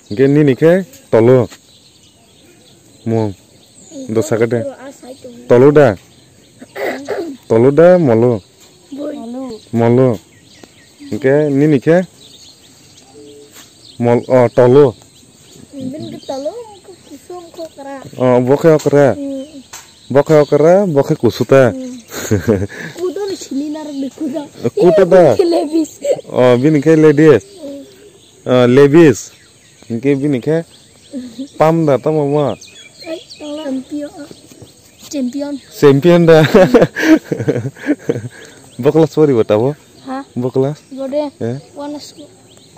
Ge ni ni ke tolo. Mong. Dosa kade. Tolo da. Tolo da molo. Molo. Ge ni ni ke mol tolo. Ben ke tolo ke kusum ko kara. Boke okra. Boke okra, boke kusuta. Kudo ni chili nar de kuda. Kuda da. Levis. Bini ke ladies. Levis. Ge bini ke pam da ta mama. Champion da. Boklas pori batabo. Ha? Boklas. Gode.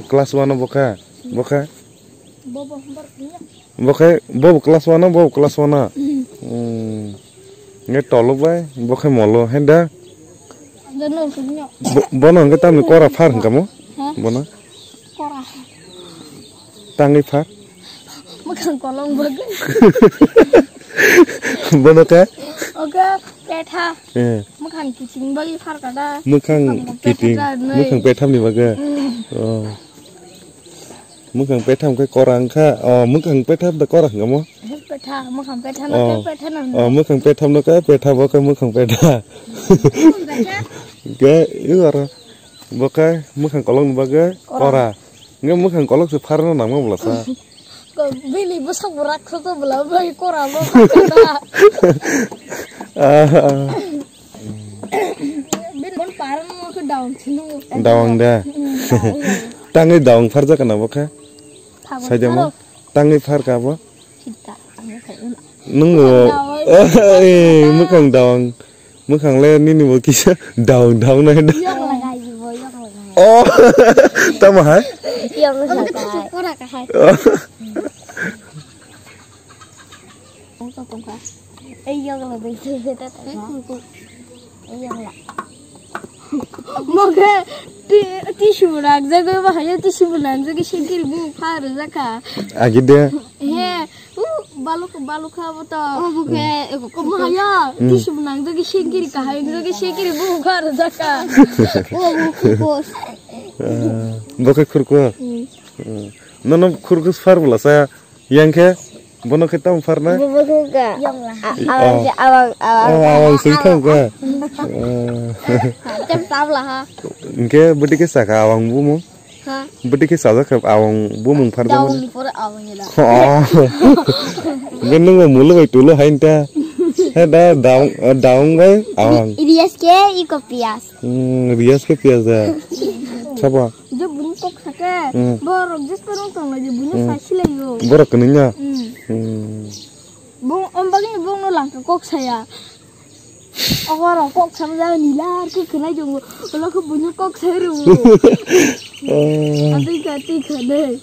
Kelas 1 boka. Boka. Bobo berpunya. Boka bob kelas 1 bob kelas 1. Nge tolo bai boka molo henda. Dano punya. Bono nge tam kora far kamu? Bono. Kora. Tangi far. Makan kolong bagai. Bono ka? Oke, petha. Makan kucing bagi far kada. Makan kiting. Makan petam ni baga. Makan petam ke korang ka. Makan petam da korang kamu? Petha, makan petha nak petha nak. Makan petam nak petha boka makan petha. Ke itu ara. Boka makan kolong baga kora. Nge makan kolong se far na nama belasa. Kau beli besar berak satu belah bagi kora boka. Ben bon parang mau ke daun sini. Daun dah. Tangi daun far ja kana boka. Saja mo. Tangi far ka bo. Kita. Nungu. Makan daun. Makan le ni mo kisah daun na dah. Oh, tama hai? Yang sakai. Kora kahai. Tunggu. Yang lebih kita tunggu. Yang lah. Moga tisu nak jaga bahaya tisu bulan jaga shingkir bu far jaka. Agida. He, baluk betul. Bukan. Bahaya tisu bulan jaga shingkir kahai jaga shingkir bu far jaka. Kurkus. Boka kurkus. Nono kurkus far bola saya yang ke bono kita far na. Yang lah. Awang singkang ka. Jam sablah ha. Ke beti ke saka awang bu mo. Ha. Beti ke saka ke awang bu mong far Daun jaman. ni pura awang ni lah. Genung mulu bai tulo hainta. Heda daun bai awang. Irias ke iko pias. Rias ke piasa. Siapa? Dia bunyi kok sakit. Baru just peruntung lagi bunyi sasi lagi yo. Borak keninya. Bung om bagi bung nulang ke kok saya. Orang kok sama saya nilar ke kena jong. Kalau ke bunyi kok saya ru. Nanti deh.